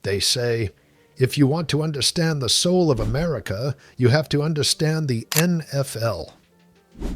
They say, if you want to understand the soul of America, you have to understand the NFL.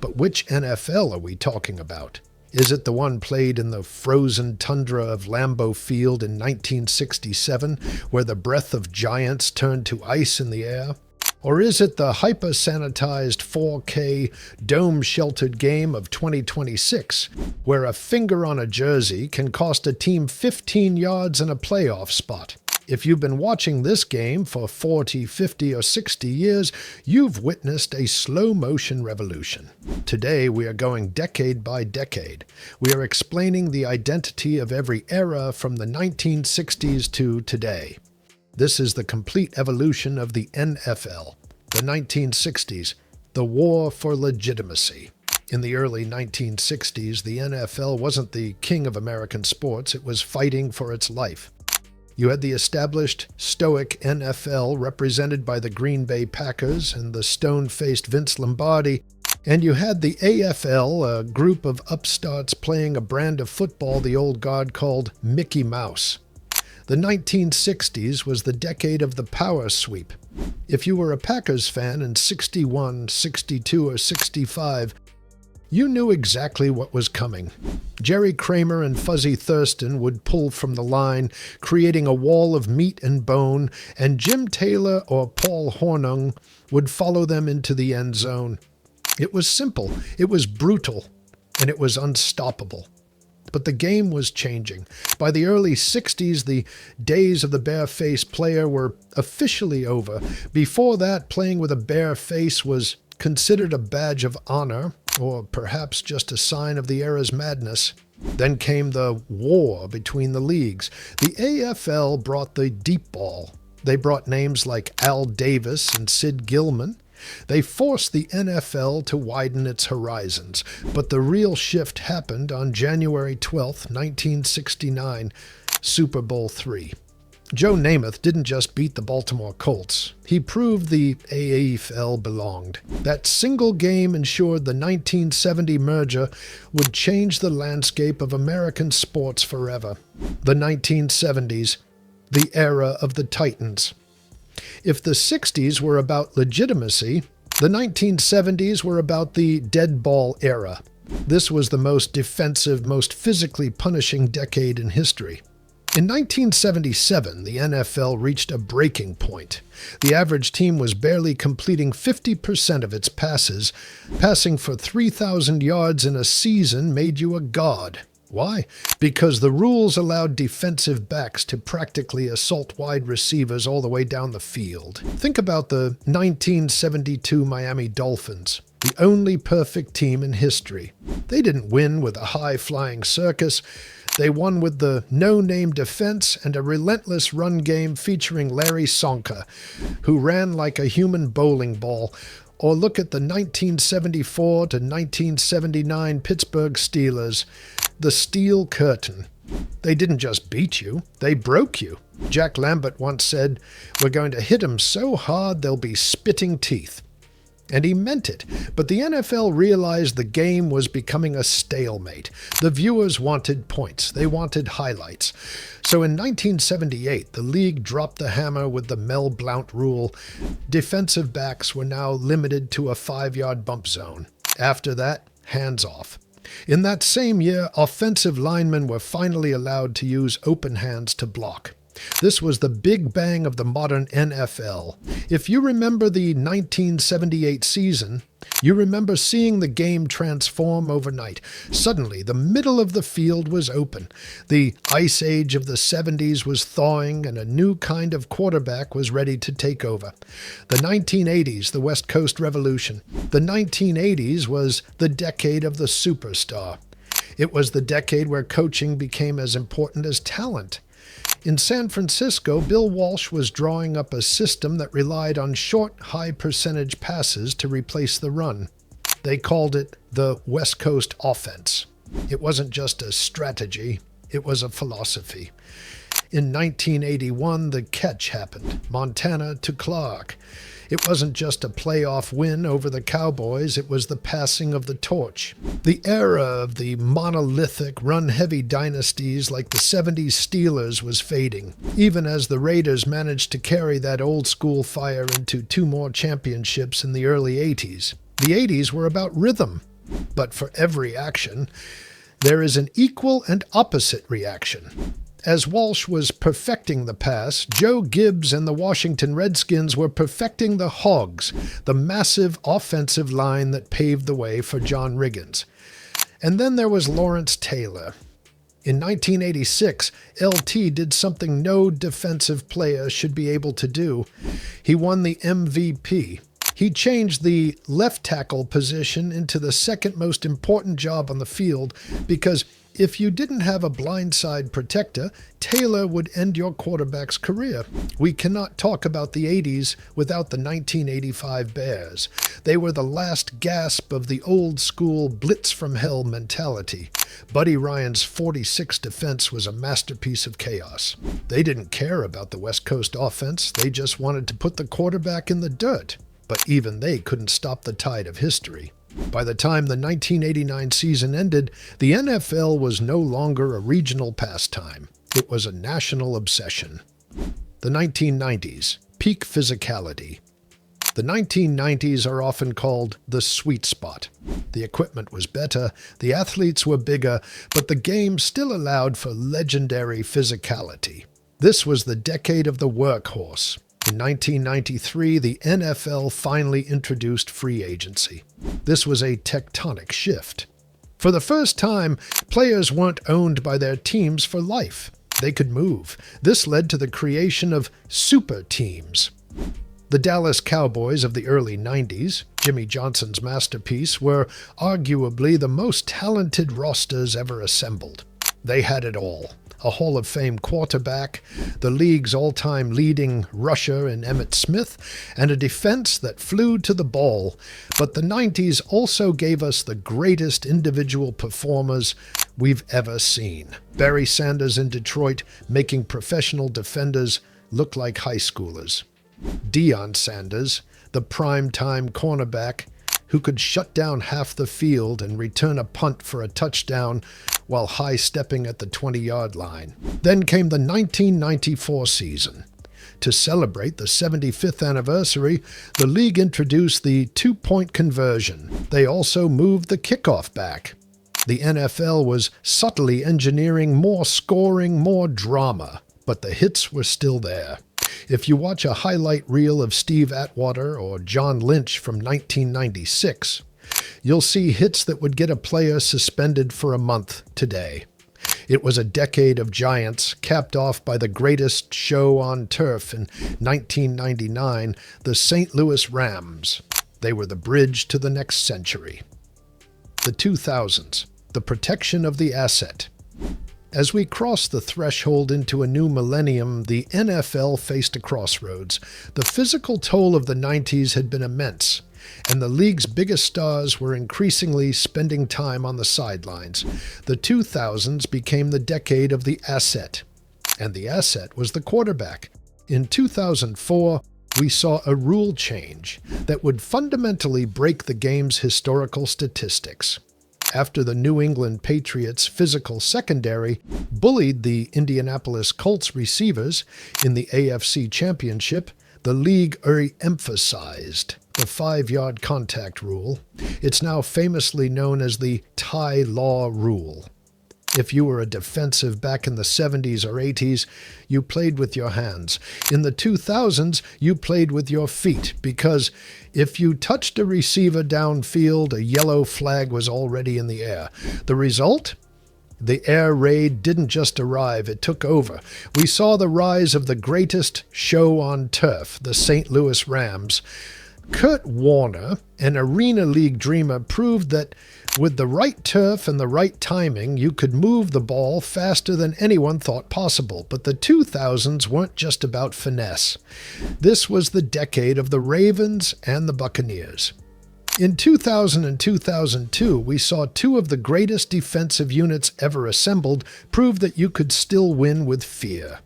But which NFL are we talking about? Is it the one played in the frozen tundra of Lambeau Field in 1967, where the breath of giants turned to ice in the air? Or is it the hyper-sanitized 4K dome-sheltered game of 2026, where a finger on a jersey can cost a team 15 yards and a playoff spot? If you've been watching this game for 40, 50, or 60 years, you've witnessed a slow-motion revolution. Today, we are going decade by decade. We are explaining the identity of every era from the 1960s to today. This is the complete evolution of the NFL. The 1960s, the war for legitimacy. In the early 1960s, the NFL wasn't the king of American sports, it was fighting for its life. You had the established, stoic NFL represented by the Green Bay Packers and the stone-faced Vince Lombardi, and you had the AFL, a group of upstarts playing a brand of football the old guard called Mickey Mouse. The 1960s was the decade of the power sweep. If you were a Packers fan in 61, 62, or 65, you knew exactly what was coming. Jerry Kramer and Fuzzy Thurston would pull from the line, creating a wall of meat and bone, and Jim Taylor or Paul Hornung would follow them into the end zone. It was simple, it was brutal, and it was unstoppable. But the game was changing. By the early 60s, the days of the bare-faced player were officially over. Before that, playing with a bare face was considered a badge of honor, or perhaps just a sign of the era's madness. Then came the war between the leagues. The AFL brought the deep ball. They brought names like Al Davis and Sid Gilman. They forced the NFL to widen its horizons, but the real shift happened on January 12, 1969, Super Bowl III. Joe Namath didn't just beat the Baltimore Colts. He proved the AFL belonged. That single game ensured the 1970 merger would change the landscape of American sports forever. The 1970s, the era of the Titans. If the 60s were about legitimacy, the 1970s were about the dead ball era. This was the most defensive, most physically punishing decade in history. In 1977, the NFL reached a breaking point. The average team was barely completing 50% of its passes. Passing for 3,000 yards in a season made you a god. Why? Because the rules allowed defensive backs to practically assault wide receivers all the way down the field. Think about the 1972 Miami Dolphins, the only perfect team in history. They didn't win with a high-flying circus. They won with the no-name defense and a relentless run game featuring Larry Csonka, who ran like a human bowling ball. Or look at the 1974 to 1979 Pittsburgh Steelers, the Steel Curtain. They didn't just beat you, they broke you. Jack Lambert once said, "We're going to hit them so hard they'll be spitting teeth." And he meant it, but the NFL realized the game was becoming a stalemate. The viewers wanted points, they wanted highlights. So in 1978, the league dropped the hammer with the Mel Blount Rule. Defensive backs were now limited to a 5-yard bump zone. After that, hands off. In that same year, offensive linemen were finally allowed to use open hands to block. This was the big bang of the modern NFL. If you remember the 1978 season, you remember seeing the game transform overnight. Suddenly, the middle of the field was open. The ice age of the 70s was thawing, and a new kind of quarterback was ready to take over. The 1980s, the West Coast Revolution. The 1980s was the decade of the superstar. It was the decade where coaching became as important as talent. In San Francisco, Bill Walsh was drawing up a system that relied on short, high-percentage passes to replace the run. They called it the West Coast offense. It wasn't just a strategy, it was a philosophy. In 1981, the catch happened, Montana to Clark. It wasn't just a playoff win over the Cowboys, it was the passing of the torch. The era of the monolithic, run-heavy dynasties like the 70s Steelers was fading, even as the Raiders managed to carry that old-school fire into 2 more championships in the early 80s. The 80s were about rhythm, but for every action, there is an equal and opposite reaction. As Walsh was perfecting the pass, Joe Gibbs and the Washington Redskins were perfecting the Hogs, the massive offensive line that paved the way for John Riggins. And then there was Lawrence Taylor. In 1986, LT did something no defensive player should be able to do. He won the MVP. He changed the left tackle position into the second most important job on the field because if you didn't have a blindside protector, Taylor would end your quarterback's career. We cannot talk about the 80s without the 1985 Bears. They were the last gasp of the old-school blitz-from-hell mentality. Buddy Ryan's 46 defense was a masterpiece of chaos. They didn't care about the West Coast offense. They just wanted to put the quarterback in the dirt. But even they couldn't stop the tide of history. By the time the 1989 season ended, the NFL was no longer a regional pastime. It was a national obsession. The 1990s, peak physicality. The 1990s are often called the sweet spot. The equipment was better, the athletes were bigger, but the game still allowed for legendary physicality. This was the decade of the workhorse. In 1993, the NFL finally introduced free agency. This was a tectonic shift. For the first time, players weren't owned by their teams for life. They could move. This led to the creation of super teams. The Dallas Cowboys of the early 90s, Jimmy Johnson's masterpiece, were arguably the most talented rosters ever assembled. They had it all. A Hall of Fame quarterback, the league's all-time leading rusher in Emmitt Smith, and a defense that flew to the ball. But the 90s also gave us the greatest individual performers we've ever seen. Barry Sanders in Detroit making professional defenders look like high schoolers. Deion Sanders, the prime-time cornerback, who could shut down half the field and return a punt for a touchdown while high-stepping at the 20-yard line. Then came the 1994 season. To celebrate the 75th anniversary, the league introduced the two-point conversion. They also moved the kickoff back. The NFL was subtly engineering more scoring, more drama, but the hits were still there. If you watch a highlight reel of Steve Atwater or John Lynch from 1996, you'll see hits that would get a player suspended for a month today. It was a decade of giants, capped off by the greatest show on turf in 1999, the St. Louis Rams. They were the bridge to the next century. The 2000s, the protection of the asset. As we crossed the threshold into a new millennium, the NFL faced a crossroads. The physical toll of the 90s had been immense, and the league's biggest stars were increasingly spending time on the sidelines. The 2000s became the decade of the asset, and the asset was the quarterback. In 2004, we saw a rule change that would fundamentally break the game's historical statistics. After the New England Patriots' physical secondary bullied the Indianapolis Colts receivers in the AFC Championship, the league re-emphasized the 5-yard contact rule. It's now famously known as the tie law rule. If you were a defensive back in the 70s or 80s, you played with your hands. In the 2000s, you played with your feet, because if you touched a receiver downfield, a yellow flag was already in the air. The result? The air raid didn't just arrive, it took over. We saw the rise of the greatest show on turf, the St. Louis Rams. Kurt Warner, an Arena League dreamer, proved that with the right turf and the right timing, you could move the ball faster than anyone thought possible. But the 2000s weren't just about finesse. This was the decade of the Ravens and the Buccaneers. In 2000 and 2002, we saw two of the greatest defensive units ever assembled prove that you could still win with fear.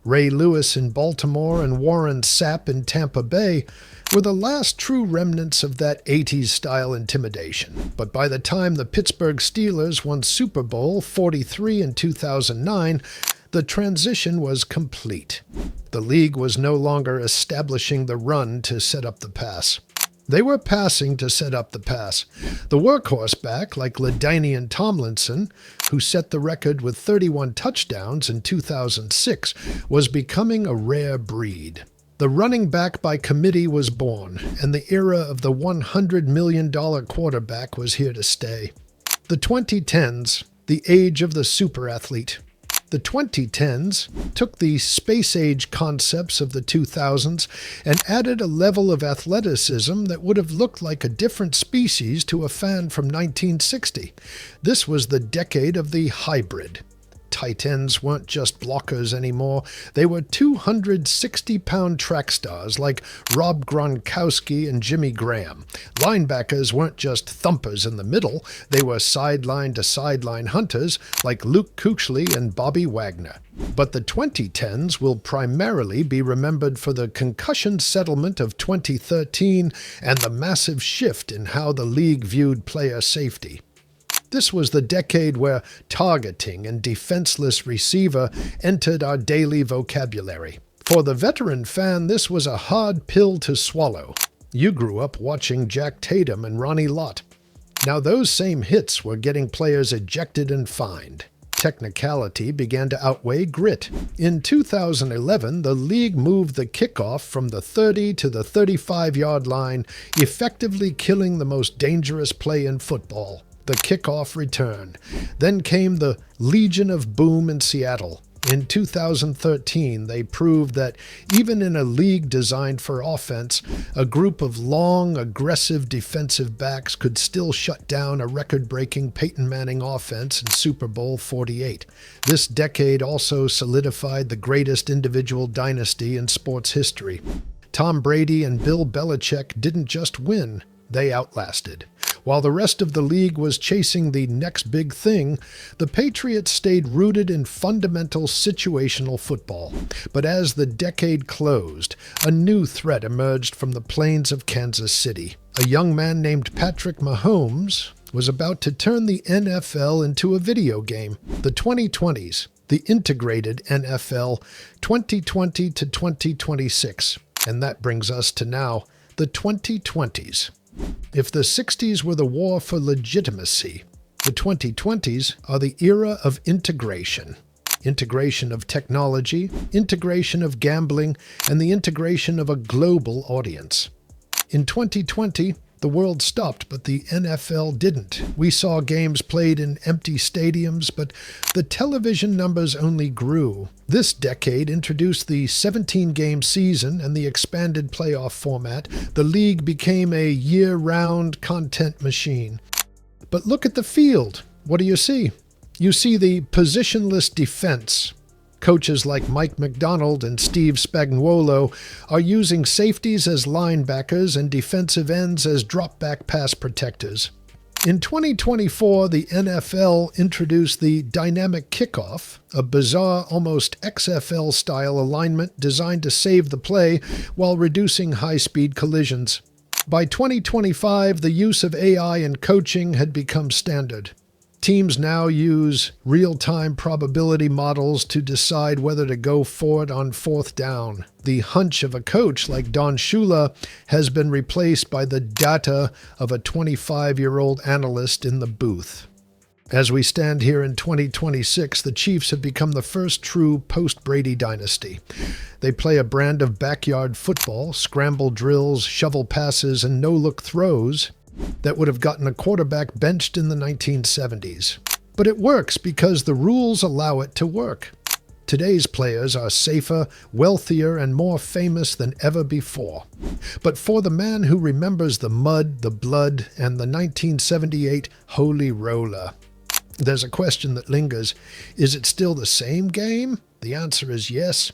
Ray Lewis in Baltimore and Warren Sapp in Tampa Bay were the last true remnants of that 80s-style intimidation. But by the time the Pittsburgh Steelers won Super Bowl 43 in 2009, the transition was complete. The league was no longer establishing the run to set up the pass. They were passing to set up the pass. The workhorse back, like LaDainian Tomlinson, who set the record with 31 touchdowns in 2006, was becoming a rare breed. The running back by committee was born, and the era of the $100 million quarterback was here to stay. The 2010s, the age of the super athlete. The 2010s took the space-age concepts of the 2000s and added a level of athleticism that would have looked like a different species to a fan from 1960. This was the decade of the hybrid. Tight ends weren't just blockers anymore. They were 260-pound track stars like Rob Gronkowski and Jimmy Graham. Linebackers weren't just thumpers in the middle. They were sideline-to-sideline hunters like Luke Kuechly and Bobby Wagner. But the 2010s will primarily be remembered for the concussion settlement of 2013 and the massive shift in how the league viewed player safety. This was the decade where targeting and defenseless receiver entered our daily vocabulary. For the veteran fan, this was a hard pill to swallow. You grew up watching Jack Tatum and Ronnie Lott. Now those same hits were getting players ejected and fined. Technicality began to outweigh grit. In 2011, the league moved the kickoff from the 30 to the 35-yard line, effectively killing the most dangerous play in football. The kickoff return. Then came the Legion of Boom in Seattle. In 2013, they proved that even in a league designed for offense, a group of long, aggressive defensive backs could still shut down a record-breaking Peyton Manning offense in Super Bowl 48. This decade also solidified the greatest individual dynasty in sports history. Tom Brady and Bill Belichick didn't just win, they outlasted. While the rest of the league was chasing the next big thing, the Patriots stayed rooted in fundamental situational football. But as the decade closed, a new threat emerged from the plains of Kansas City. A young man named Patrick Mahomes was about to turn the NFL into a video game. The 2020s, the integrated NFL, 2020 to 2026. And that brings us to now, the 2020s. If the 60s were the war for legitimacy, the 2020s are the era of integration. Integration of technology, integration of gambling, and the integration of a global audience. In 2020, the world stopped, but the NFL didn't. We saw games played in empty stadiums, but the television numbers only grew. This decade introduced the 17-game season and the expanded playoff format. The league became a year-round content machine. But look at the field. What do you see? You see the positionless defense. Coaches like Mike McDonald and Steve Spagnuolo are using safeties as linebackers and defensive ends as drop-back pass protectors. In 2024, the NFL introduced the dynamic kickoff, a bizarre, almost XFL-style alignment designed to save the play while reducing high-speed collisions. By 2025, the use of AI in coaching had become standard. Teams now use real-time probability models to decide whether to go for it on fourth down. The hunch of a coach like Don Shula has been replaced by the data of a 25-year-old analyst in the booth. As we stand here in 2026, the Chiefs have become the first true post-Brady dynasty. They play a brand of backyard football, scramble drills, shovel passes, and no-look throws that would have gotten a quarterback benched in the 1970s. But it works because the rules allow it to work. Today's players are safer, wealthier, and more famous than ever before. But for the man who remembers the mud, the blood, and the 1978 Holy Roller, there's a question that lingers. Is it still the same game? The answer is yes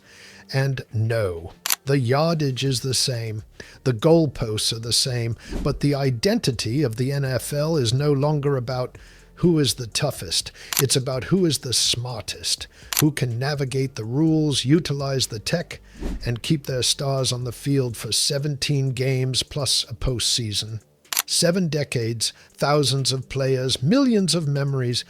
and no. The yardage is the same, the goalposts are the same, but the identity of the NFL is no longer about who is the toughest. It's about who is the smartest, who can navigate the rules, utilize the tech, and keep their stars on the field for 17 games plus a postseason. 7 decades, thousands of players, millions of memories,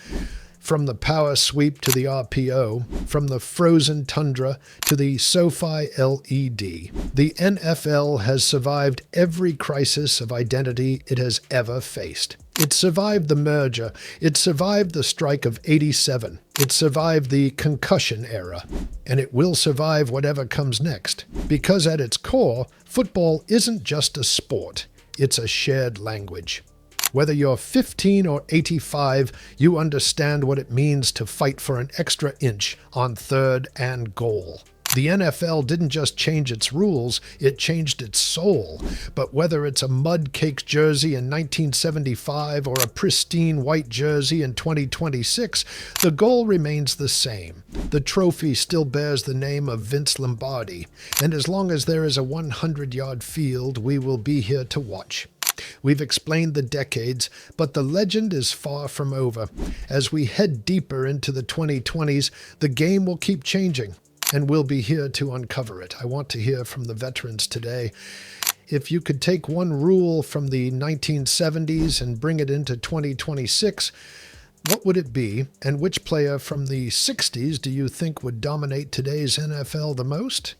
from the power sweep to the RPO, from the frozen tundra to the SoFi LED. The NFL has survived every crisis of identity it has ever faced. It survived the merger. It survived the strike of '87. It survived the concussion era. And it will survive whatever comes next. Because at its core, football isn't just a sport. It's a shared language. Whether you're 15 or 85, you understand what it means to fight for an extra inch on 3rd and goal. The NFL didn't just change its rules, it changed its soul. But whether it's a mud-caked jersey in 1975 or a pristine white jersey in 2026, the goal remains the same. The trophy still bears the name of Vince Lombardi, and as long as there is a 100-yard field, we will be here to watch. We've explained the decades, but the legend is far from over. As we head deeper into the 2020s, the game will keep changing, and we'll be here to uncover it. I want to hear from the veterans today. If you could take one rule from the 1970s and bring it into 2026, what would it be, and which player from the 60s do you think would dominate today's NFL the most?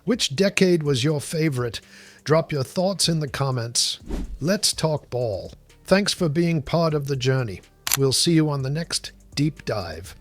Which decade was your favorite? Drop your thoughts in the comments. Let's talk ball. Thanks for being part of the journey. We'll see you on the next Deep Dive.